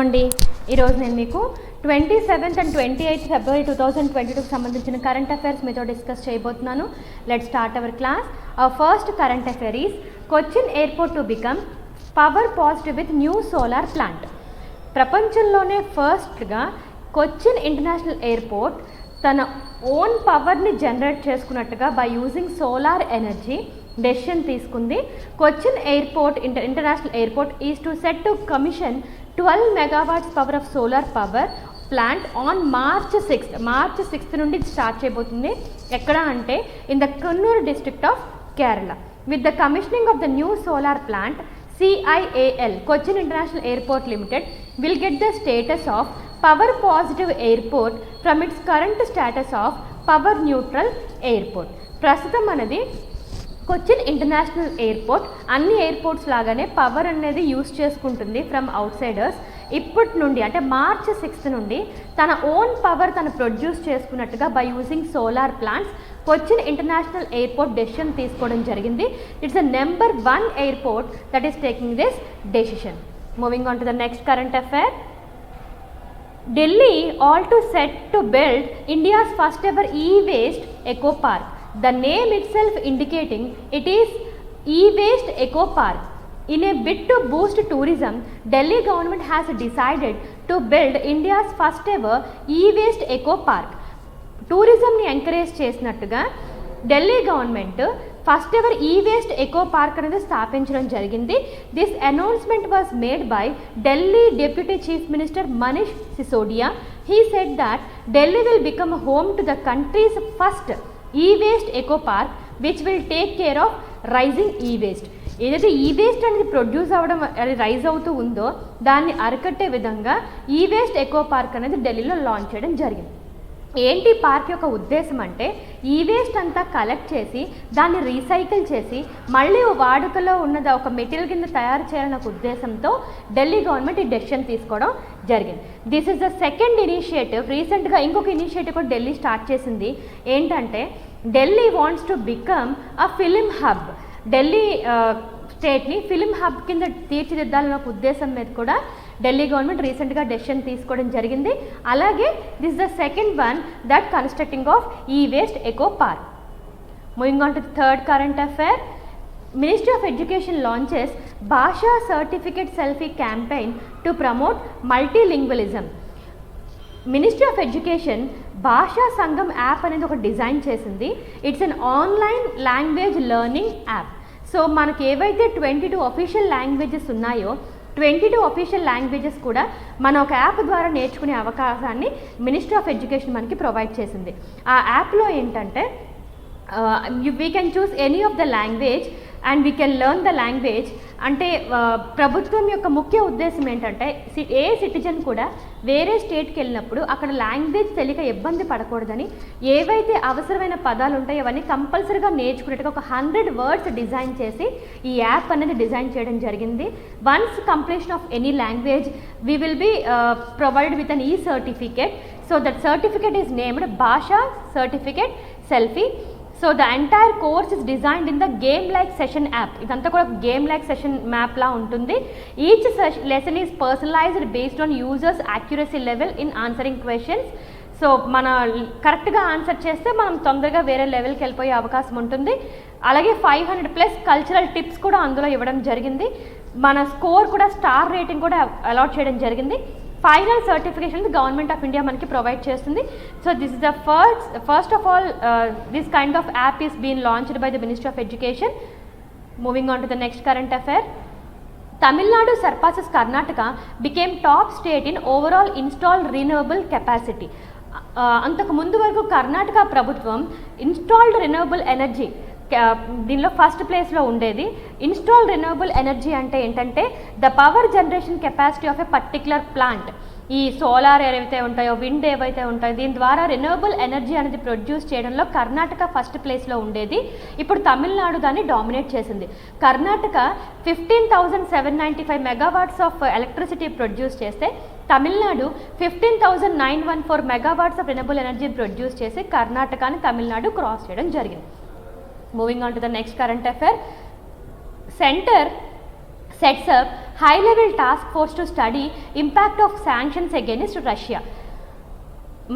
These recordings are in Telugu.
అండి ఈరోజు నేను మీకు 27th and 28th February 2022 కి సంబంధించిన కరెంట్ అఫైర్స్ మీతో డిస్కస్ చేయబోతున్నాను. Let start our class. Our first current affair is Cochin airport to become power positive with new solar plant. ప్రపంచంలోనే ఫస్ట్గా కొచ్చిన్ ఇంటర్నేషనల్ ఎయిర్పోర్ట్ తన ఓన్ పవర్ని జనరేట్ చేసుకున్నట్టుగా by using solar energy decision తీసుకుంది. Cochin airport international airport is to set to commission 12 megawatts power of solar power plant on March 6th నుండి స్టార్ట్ చేయబోతుంది. ఎక్కడ అంటే in the Kannur district of Kerala. With the commissioning of the new solar plant CIAL Cochin international airport limited will get the status of power positive airport from its current status of power neutral airport. ప్రస్తుతం అనేది కొచ్చిన్ ఇంటర్నేషనల్ ఎయిర్పోర్ట్ అన్ని ఎయిర్పోర్ట్స్ లాగానే పవర్ అనేది యూస్ చేసుకుంటుంది ఫ్రమ్ అవుట్ సైడర్స్. ఇప్పటి నుండి అంటే మార్చ్ 6th నుండి తన ఓన్ పవర్ తను ప్రొడ్యూస్ చేసుకున్నట్టుగా by using solar plants Cochin international airport decision తీసుకోవడం జరిగింది. It's a number 1 airport that is taking this decision. Moving on to the next current affair. Delhi all to set to build India's first ever e-waste eco park. The name itself indicating it is e-waste eco park. In a bid to boost tourism, Delhi government has decided to build India's first ever e-waste eco park. Tourism ni encourage చేసినట్టుగా Delhi government first ever e-waste eco park అనేది స్థాపించడం జరిగింది. This announcement was made by Delhi deputy chief minister Manish Sisodia. He said that Delhi will become home to the country's first e-waste eco park which will take care of rising e-waste. ఏదైతే ఈ-వేస్ట్ అనేది ప్రొడ్యూస్ అవ్వడం అది రైజ్ అవుతూ ఉందో దాన్ని అరికట్టే విధంగా ఈ-వేస్ట్ ఎకో పార్క్ అనేది ఢిల్లీలో లాంచ్ చేయడం జరిగింది. ఏంటి పార్క్ యొక్క ఉద్దేశం అంటే ఈ వేస్ట్ అంతా కలెక్ట్ చేసి దాన్ని రీసైకిల్ చేసి మళ్ళీ వాడుకలో ఉన్నది ఒక మెటీరియల్ కింద తయారు చేయాలన్న ఒక ఉద్దేశంతో ఢిల్లీ గవర్నమెంట్ ఈ డెసిషన్ తీసుకోవడం జరిగింది. This is the second initiative. రీసెంట్గా ఇంకొక ఇనిషియేటివ్ కూడా ఢిల్లీ స్టార్ట్ చేసింది. ఏంటంటే Delhi wants to become a film hub. Delhi స్టేట్ని ఫిలిం హబ్ కింద తీర్చిదిద్దాలన్న ఒక ఉద్దేశం మీద కూడా ఢిల్లీ గవర్నమెంట్ రీసెంట్గా డెసిషన్ తీసుకోవడం జరిగింది. అలాగే this the second one that constructing of e waste eco park. Moving on to the third current affair. Ministry of education launches Bhasha certificate selfie campaign to promote multilingualism. Ministry of education Bhasha Sangam app అనేది ఒక డిజైన్ చేసింది. Its an online language learning app. So మనకి ఏవైతే 22 అఫీషియల్ లాంగ్వేజెస్ ఉన్నాయో 22 అఫీషియల్ లాంగ్వేజెస్ కూడా మన ఒక యాప్ ద్వారా నేర్చుకునే అవకాశాన్ని మినిస్ట్రీ ఆఫ్ ఎడ్యుకేషన్ మనకి ప్రొవైడ్ చేసింది. ఆ యాప్లో ఏంటంటే we can choose any of the language and we can learn the language. అంటే ప్రభుత్వం యొక్క ముఖ్య ఉద్దేశం ఏంటంటే ఏ సిటిజన్ కూడా వేరే స్టేట్కి వెళ్ళినప్పుడు అక్కడ లాంగ్వేజ్ తెలియక ఇబ్బంది పడకూడదని ఏవైతే అవసరమైన పదాలు ఉంటాయో అవన్నీ కంపల్సరీగా నేర్చుకునేట్టుగా ఒక 100 words డిజైన్ చేసి ఈ యాప్ అనేది డిజైన్ చేయడం జరిగింది. Once completion of any language we will be provide with an e certificate. So that certificate is named Bhasha certificate selfie. So the entire course is designed in the game like session app. ఇదంతా కూడా గేమ్ లైక్ సెషన్ మ్యాప్లా ఉంటుంది. Each lesson is personalised based on users accuracy level in answering questions. So మన కరెక్ట్గా ఆన్సర్ చేస్తే మనం తొందరగా వేరే లెవెల్కి వెళ్ళిపోయే అవకాశం ఉంటుంది. అలాగే 500+ కల్చరల్ టిప్స్ కూడా అందులో ఇవ్వడం జరిగింది. మన స్కోర్ కూడా స్టార్ రేటింగ్ కూడా అలాట్ చేయడం జరిగింది. Final certification government of India మనకి ప్రొవైడ్ చేస్తుంది. So this is the first of all this kind of app is been launched by the ministry of education. Moving on to the next current affair. Tamil Nadu surpasses Karnataka became top state in overall installed renewable capacity. అంతకు ముందు వరకు కర్ణాటక ప్రభుత్వం ఇన్స్టాల్డ్ రిన్యూవబుల్ ఎనర్జీ దీనిలో ఫస్ట్ ప్లేస్లో ఉండేది. ఇన్స్టాల్ రెన్యూవబుల్ ఎనర్జీ అంటే ఏంటంటే the power generation capacity of a particular plant. ఈ సోలార్ ఏవైతే ఉంటాయో విండ్ ఏవైతే ఉంటాయో దీని ద్వారా రెన్యూవబుల్ ఎనర్జీ అనేది ప్రొడ్యూస్ చేయడంలో కర్ణాటక ఫస్ట్ ప్లేస్లో ఉండేది. ఇప్పుడు తమిళనాడు దాన్ని డామినేట్ చేసింది. Karnataka 15,795 megawatts of electricity produce చేస్తే Tamil Nadu 15,914 megawatts of renewable energy produce చేసి కర్ణాటకని తమిళనాడు క్రాస్ చేయడం జరిగింది. Moving on to the next current affair. Center sets up high level task force to study impact of sanctions against Russia.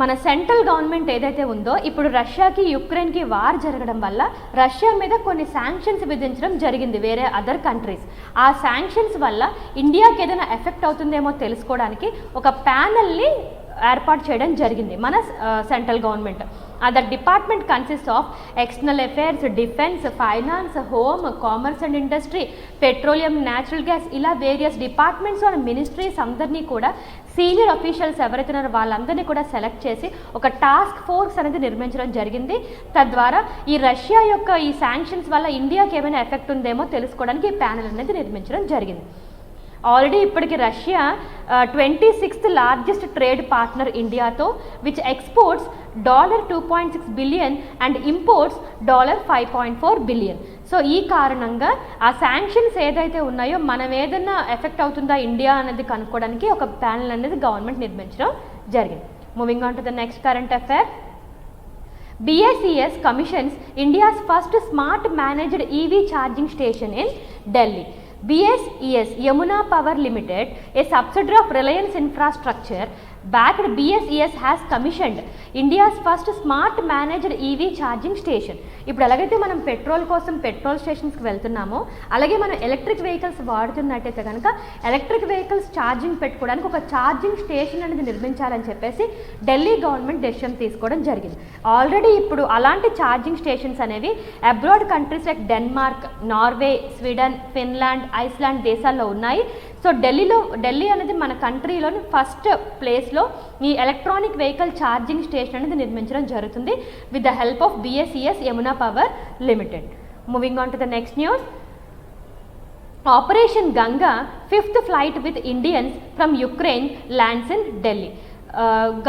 మన సెంట్రల్ గవర్నమెంట్ ఏదైతే ఉందో ఇప్పుడు రష్యాకి యుక్రెయిన్కి వార్ జరగడం వల్ల రష్యా మీద కొన్ని శాంక్షన్స్ విధించడం జరిగింది వేరే అదర్ కంట్రీస్. ఆ శాంక్షన్స్ వల్ల ఇండియాకి ఏదైనా ఎఫెక్ట్ అవుతుందేమో తెలుసుకోవడానికి ఒక ప్యానల్ని ఏర్పాటు చేయడం జరిగింది మన central government. That department consist of external affairs, defence, finance, home, commerce and industry, petroleum, natural gas, ఇలా వేరియస్ డిపార్ట్మెంట్స్ అండ్ మినిస్ట్రీస్ అందరినీ కూడా సీనియర్ అఫీషియల్స్ ఎవరైతే ఉన్నారో వాళ్ళందరినీ కూడా సెలెక్ట్ చేసి ఒక టాస్క్ ఫోర్స్ అనేది నిర్మించడం జరిగింది. తద్వారా ఈ రష్యా యొక్క ఈ శాంక్షన్స్ వల్ల ఇండియాకి ఏమైనా ఎఫెక్ట్ ఉందేమో తెలుసుకోవడానికి ఈ ప్యానెల్ అనేది నిర్మించడం జరిగింది. ఆల్రెడీ ఇప్పటికి Russia 26th largest trade partner ఇండియాతో, which exports $2.6 billion and imports $5.4 billion. So ఈ కారణంగా ఆ శాంక్షన్స్ ఏదైతే ఉన్నాయో మనం ఏదైనా ఎఫెక్ట్ అవుతుందా ఇండియా అనేది కనుక్కోవడానికి ఒక ప్యానెల్ అనేది గవర్నమెంట్ నిర్మించడం జరిగింది. Moving on to the next current affair. BSES commissions India's first smart managed EV charging station in Delhi. BSES Yamuna Power Limited, a subsidiary of Reliance Infrastructure, backed BSES has commissioned India's first smart managed EV charging station. ఇప్పుడు ఎలాగైతే మనం పెట్రోల్ కోసం పెట్రోల్ స్టేషన్స్కి వెళ్తున్నామో అలాగే మనం ఎలక్ట్రిక్ వెహికల్స్ వాడుతున్నట్టయితే కనుక ఎలక్ట్రిక్ వెహికల్స్ ఛార్జింగ్ పెట్టుకోవడానికి ఒక ఛార్జింగ్ స్టేషన్ అనేది నిర్మించాలని చెప్పేసి ఢిల్లీ గవర్నమెంట్ డెసిషన్ తీసుకోవడం జరిగింది. ఆల్రెడీ ఇప్పుడు అలాంటి ఛార్జింగ్ స్టేషన్స్ అనేవి abroad countries like Denmark, Norway, Sweden, Finland, Iceland దేశాల్లో ఉన్నాయి. సో ఢిల్లీ అనేది మన కంట్రీలోని ఫస్ట్ ప్లేస్లో ఈ ఎలక్ట్రానిక్ వెహికల్ ఛార్జింగ్ స్టేషన్ అనేది నిర్మించడం జరుగుతుంది with the help of BSES Yamuna power limited. Moving on to the next news. Operation Ganga, 5th flight with Indians from Ukraine lands in Delhi.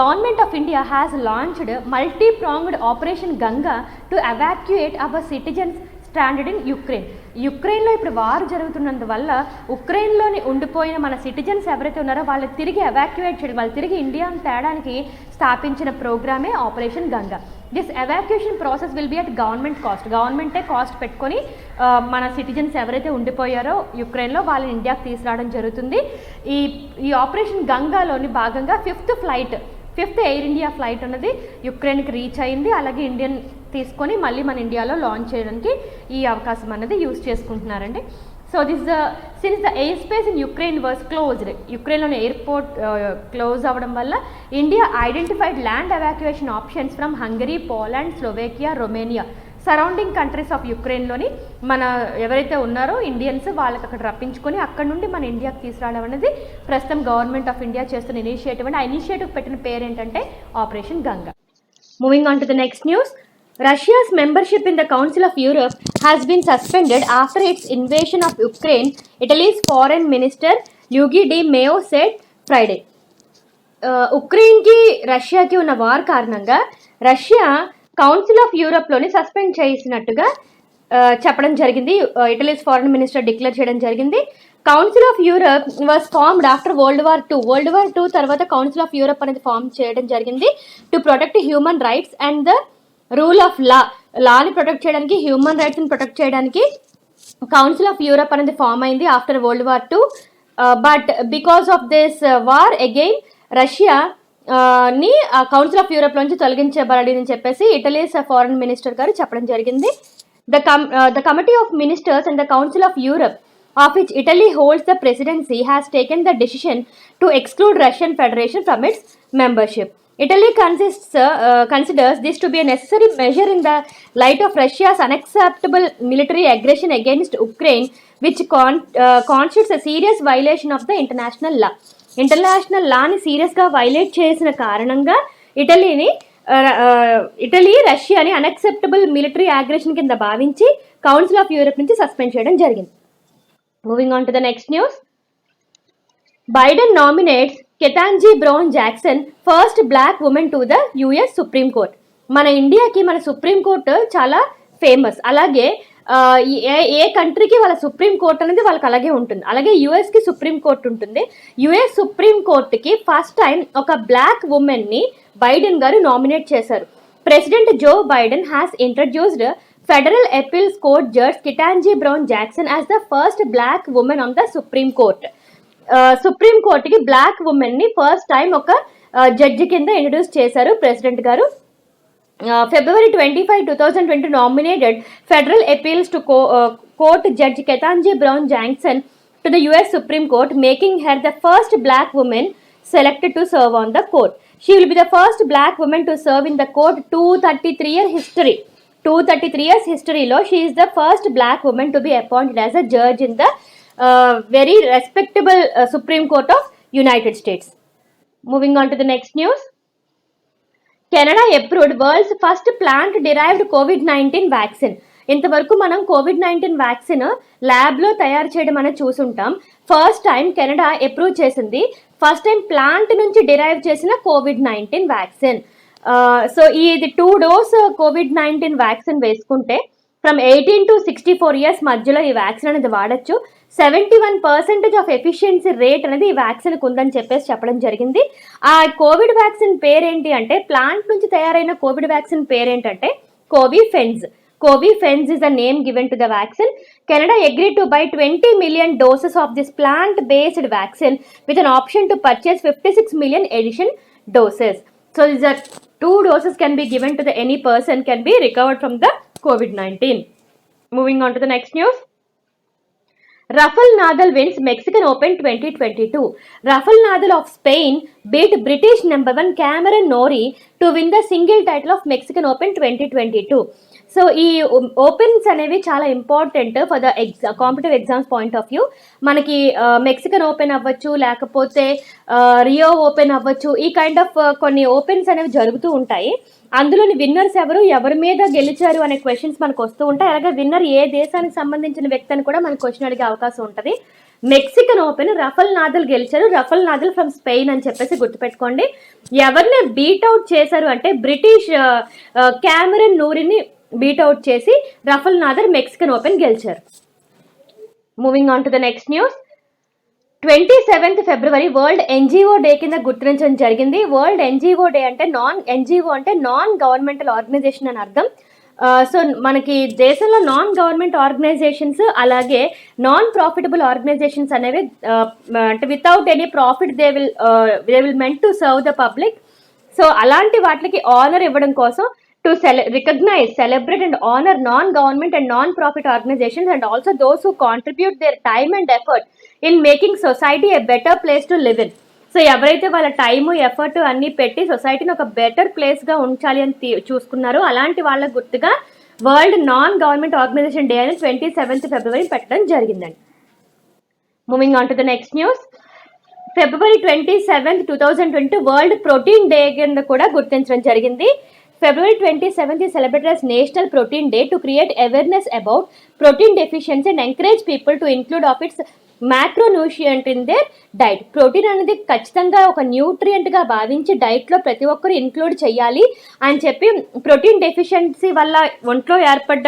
Government of India has launched multi-pronged Operation Ganga to evacuate our citizens stranded in Ukraine. యుక్రెయిన్లో ఇప్పుడు వార్ జరుగుతున్నందువల్ల ఉక్రెయిన్లోని ఉండిపోయిన మన సిటిజన్స్ ఎవరైతే ఉన్నారో వాళ్ళు తిరిగి ఎవాక్యుయేట్ చేయడం, వాళ్ళు తిరిగి ఇండియాను తేడానికి స్థాపించిన ప్రోగ్రామే operation Ganga. This evacuation process will be at government cost. గవర్నమెంటే కాస్ట్ పెట్టుకొని మన సిటిజన్స్ ఎవరైతే ఉండిపోయారో యుక్రెయిన్లో వాళ్ళని ఇండియాకి తీసుకురావడం జరుగుతుంది. ఈ ఆపరేషన్ గంగాలోని భాగంగా 5th ఎయిర్ ఇండియా ఫ్లైట్ అన్నది యుక్రెయిన్కి రీచ్ అయింది. అలాగే ఇండియన్ తీసుకొని మళ్ళీ మన ఇండియాలో లాంచ్ చేయడానికి ఈ అవకాశం అనేది యూజ్ చేసుకుంటున్నారండి. So since the air space in Ukraine was closed, యుక్రెయిన్లోని ఎయిర్పోర్ట్ క్లోజ్ అవ్వడం వల్ల India identified land evacuation options from Hungary, Poland, Slovakia, Romania, surrounding countries of యుక్రెయిన్లోని మన ఎవరైతే ఉన్నారో ఇండియన్స్ వాళ్ళకి అక్కడ రప్పించుకొని అక్కడ నుండి మన ఇండియాకి తీసుకురావడం అనేది ప్రస్తుతం గవర్నమెంట్ ఆఫ్ ఇండియా చేస్తున్న ఇనిషియేటివ్ అండి. ఆ ఇనిషియేటివ్ పెట్టిన పేరు ఏంటంటే operation Ganga. Moving on to the next news. Russia's membership in the Council of Europe has been suspended after its invasion of Ukraine, Italy's foreign minister Luigi Di Maio said Friday. ఉక్రెయిన్కి రష్యాకి ఉన్న వార్ కారణంగా రష్యా కౌన్సిల్ ఆఫ్ యూరోప్లోని సస్పెండ్ చేసినట్టుగా చెప్పడం జరిగింది. ఇటలీస్ ఫారెన్ మినిస్టర్ డిక్లేర్ చేయడం జరిగింది. Council of Europe was formed after world war two తర్వాత కౌన్సిల్ ఆఫ్ యూరప్ అనేది ఫార్మ్ చేయడం జరిగింది to protect human rights and the rule of లాని ప్రొటెక్ట్ చేయడానికి, హ్యూమన్ రైట్స్ని ప్రొటెక్ట్ చేయడానికి కౌన్సిల్ ఆఫ్ యూరప్ అనేది ఫామ్ అయింది after world war two. But because of this war again Russia ని కౌన్సిల్ ఆఫ్ యూరప్ నుంచి తొలగించబడిందని చెప్పేసి ఇటలీస్ ఫారెన్ మినిస్టర్ గారు చెప్పడం జరిగింది. The committee of ministers and the council of Europe of which Italy holds the presidency has taken the decision to exclude Russian Federation from its membership. Italy considers this to be a necessary measure in the light of Russia's unacceptable military aggression against Ukraine, which constitutes a serious violation of the international law. International లాని సీరియస్గా వైలేట్ చేసిన కారణంగా ఇటలీ రష్యాని అన్అక్సెప్టబుల్ మిలిటరీ అగ్రెషన్ కింద భావించి కౌన్సిల్ ఆఫ్ యూరప్ నుంచి సస్పెండ్ చేయడం జరిగింది. Moving on to the next news. Biden nominates Ketanji Brown Jackson, first black woman to the US Supreme Court. మన ఇండియాకి మన సుప్రీం కోర్టు చాలా ఫేమస్. అలాగే ఏ కంట్రీకి వాళ్ళ సుప్రీం కోర్ట్ అనేది వాళ్ళకి అలాగే ఉంటుంది. అలాగే యుఎస్కి సుప్రీం కోర్ట్ ఉంటుంది. యుఎస్ సుప్రీం కోర్టుకి ఫస్ట్ టైం ఒక బ్లాక్ ఉమెన్ని బైడెన్ గారు నామినేట్ చేశారు. President Joe Biden has introduced Federal Appeals Court Judge Ketanji Brown Jackson as the first black woman on the Supreme Court. Supreme కోర్టుకి బ్లాక్ ఉమెన్ ని ఫస్ట్ టైం ఒక జడ్జి కింద ఇంట్రడ్యూస్ చేశారు ప్రెసిడెంట్ గారు. February 25, 2020 nominated federal appeals to court Judge Ketanji Brown Jackson to the US Supreme Court, making her the first black woman selected to serve on the court. She will be the first black woman to serve in the court. 233 years history lo she is the first black woman to be appointed as a judge in the very respectable Supreme Court of United States. Moving on to the next news. Canada approved world's first plant derived COVID-19 vaccine. ఇంతవరకు మనం COVID-19 వ్యాక్సిన్ ల్యాబ్లో తయారు చేయడం అనేది చూసుంటాం. ఫస్ట్ టైం కెనడా అప్రూవ్ చేసింది ఫస్ట్ టైం ప్లాంట్ నుంచి డిరైవ్ చేసిన COVID-19 వ్యాక్సిన్. సో ఇది 2 డోస్ COVID-19 వ్యాక్సిన్ వేసుకుంటే ఫ్రమ్ 18 to 64 years మధ్యలో ఈ వ్యాక్సిన్ అనేది వాడచ్చు. 71% ఆఫ్ ఎఫిషియన్సీ రేట్ అనేది ఈ వ్యాక్సిన్కి ఉందని చెప్పడం జరిగింది. ఆ కోవిడ్ వ్యాక్సిన్ పేరేంటి అంటే, ప్లాంట్ నుంచి తయారైన కోవిడ్ వ్యాక్సిన్ పేరేంటంటే Covifenz. Covifax is the name given to the vaccine. Canada agreed to buy 20 million doses of this plant-based vaccine with an option to purchase 56 million additional doses. So these are 2 doses can be given to any person can be recovered from the COVID-19. Moving on to the next news. Rafael Nadal wins Mexican Open 2022. Rafael Nadal of Spain beat British number 1 Cameron Norrie to win the single title of Mexican Open 2022. So ఈ ఓపెన్స్ అనేవి చాలా important for the competitive exams point of view. మనకి మెక్సికన్ ఓపెన్ అవ్వచ్చు, లేకపోతే రియో ఓపెన్ అవ్వచ్చు, ఈ కైండ్ ఆఫ్ కొన్ని ఓపెన్స్ అనేవి జరుగుతూ ఉంటాయి. అందులోని విన్నర్స్ ఎవరి మీద గెలిచారు అనే క్వశ్చన్స్ మనకు వస్తూ ఉంటాయి. అలాగే విన్నర్ ఏ దేశానికి సంబంధించిన వ్యక్తి అని కూడా మనకు క్వశ్చన్ అడిగే అవకాశం ఉంటుంది. మెక్సికన్ ఓపెన్ రఫెల్ నాదల్ గెలిచారు. రఫెల్ నాదల్ ఫ్రమ్ స్పెయిన్ అని చెప్పేసి గుర్తుపెట్టుకోండి. ఎవరిని బీట్అవుట్ చేశారు అంటే బ్రిటిష్ క్యామరన్ నూరిని బీట్అవుట్ చేసి రఫెల్ నాదల్ మెక్సికన్ ఓపెన్ గెలిచారు. Moving on to the next news. 27th February world NGO day కింద గుర్తించడం జరిగింది. వరల్డ్ ఎన్జిఓ డే అంటే ఎన్జిఓ అంటే నాన్ గవర్నమెంటల్ ఆర్గనైజేషన్ అని అర్థం. సో మనకి దేశంలో నాన్ గవర్నమెంట్ ఆర్గనైజేషన్స్ అలాగే నాన్ ప్రాఫిటబుల్ ఆర్గనైజేషన్స్ అనేవి అంటే without any profit they will meant to serve the public. So అలాంటి వాటికి ఆనర్ ఇవ్వడం కోసం to recognize, celebrate and honor non-government and non-profit organizations and also those who contribute their time and effort in making society a better place to live in. So ఎవరైతే వాళ్ళ టైము ఎఫర్ట్ అన్ని పెట్టి సొసైటీని ఒక బెటర్ ప్లేస్గా ఉంచాలి అని చూసుకున్నారో అలాంటి వాళ్ళ గుర్తుగా world non government organisation day అని 27th February పెట్టడం జరిగిందండి. Moving on to the next news. February 27th, 2020 world protein day కింద కూడా గుర్తించడం జరిగింది. February 27th is celebrated as National Protein Day to create awareness about protein deficiency and encourage people to include of its macronutrient in their diet. Protein అనేది ఖచ్చితంగా ఒక న్యూట్రియంట్గా భావించి డైట్లో ప్రతి ఒక్కరు ఇంక్లూడ్ చేయాలి అని చెప్పి ప్రోటీన్ డెఫిషియన్సీ వల్ల ఒంట్లో ఏర్పడ్డ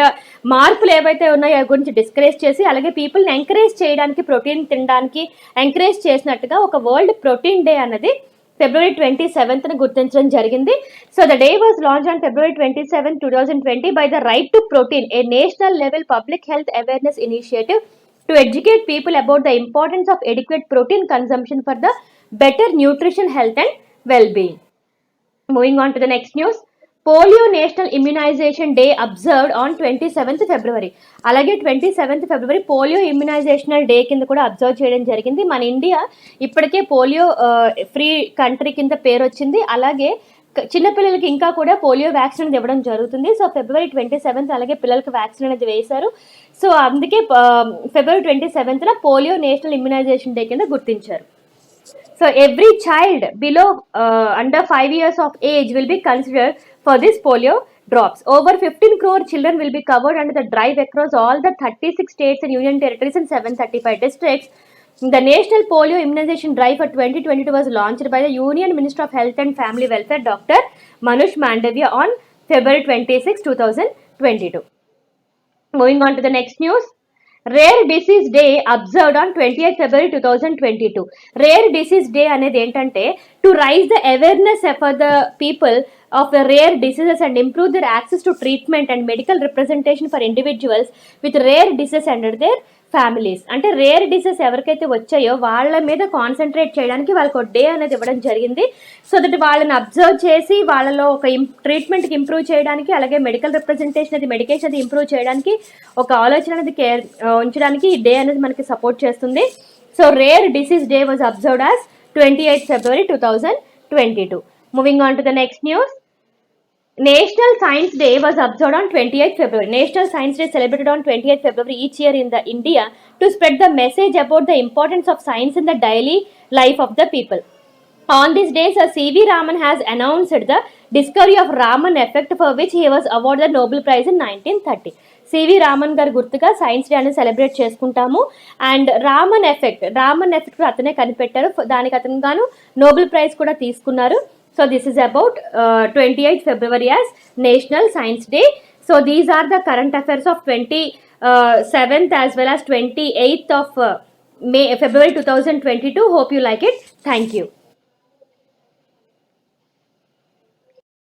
మార్పులు ఏవైతే ఉన్నాయో అవి గురించి డిస్కరేజ్ చేసి అలాగే పీపుల్ని ఎంకరేజ్ చేయడానికి ప్రోటీన్ తినడానికి ఎంకరేజ్ చేసినట్టుగా ఒక వరల్డ్ ప్రోటీన్ డే అన్నది February 27th గుర్తించడం జరిగింది. So the day was launch on February 27, 2020 by the Right to Protein, a national level public health awareness initiative to educate people about the importance of adequate protein consumption for the better nutrition, health and well-being. Moving on to the next news. Polio national immunisation day observed on 27th February. అలాగే 27th February పోలియో ఇమ్యునైజేషనల్ డే కింద కూడా అబ్జర్వ్ చేయడం జరిగింది. మన ఇండియా ఇప్పటికే పోలియో ఫ్రీ కంట్రీ కింద పేరు వచ్చింది. అలాగే చిన్నపిల్లలకి ఇంకా కూడా పోలియో వ్యాక్సిన్ అనేది ఇవ్వడం జరుగుతుంది. సో February 27th అలాగే పిల్లలకి వ్యాక్సిన్ అనేది వేశారు. సో అందుకే February 27th polio national immunisation day కింద గుర్తించారు. So every child below under 5 years of age will be considered for this polio drops. Over 15 crore children will be covered under the drive across all the 36 states and union territories and 735 districts. The National Polio Immunization Drive for 2022 was launched by the Union Minister of Health and Family Welfare, Dr. Manush Mandavia, on February 26, 2022. Moving on to the next news. Rare Disease Day observed on 28th February 2022. Rare Disease Day అనేది ఏంటంటే to raise the awareness for the people of the rare diseases and improve their access to treatment and medical representation for individuals with rare diseases under their families. అంటే రేర్ డిసీజెస్ ఎవరికైతే వచ్చాయో వాళ్ళ మీద కాన్సన్ట్రేట్ చేయడానికి వాళ్ళకి ఒక డే అనేది ఇవ్వడం జరిగింది. సో దట్ వాళ్ళని అబ్జర్వ్ చేసి వాళ్ళలో ఒక ట్రీట్మెంట్కి ఇంప్రూవ్ చేయడానికి, అలాగే మెడికల్ రిప్రజెంటేషన్ అది మెడికేషన్ అది ఇంప్రూవ్ చేయడానికి ఒక ఆలోచన అనేది ఉంచడానికి ఈ డే అనేది మనకి సపోర్ట్ చేస్తుంది. So rare disease day was observed as 28th February 2022. Moving on to the next news. National Science Day was observed on 28th February. National Science Day celebrated on 28th February each year in the India to spread the message about the importance of science in the daily life of the people. On this day, Sir C.V. Raman has announced the discovery of Raman effect, for which he was awarded the Nobel Prize in 1930. CV Raman గారు గుర్తుగా సైన్స్ డే అనేది సెలబ్రేట్ చేసుకుంటాము. అండ్ రామన్ ఎఫెక్ట్ అతనే కనిపెట్టారు, దానికి అతను గాను నోబెల్ ప్రైజ్ కూడా తీసుకున్నారు. So this is about 28th February as National Science Day. So these are the current affairs of 27th as well as 28th of February 2022. Hope you like it. Thank you.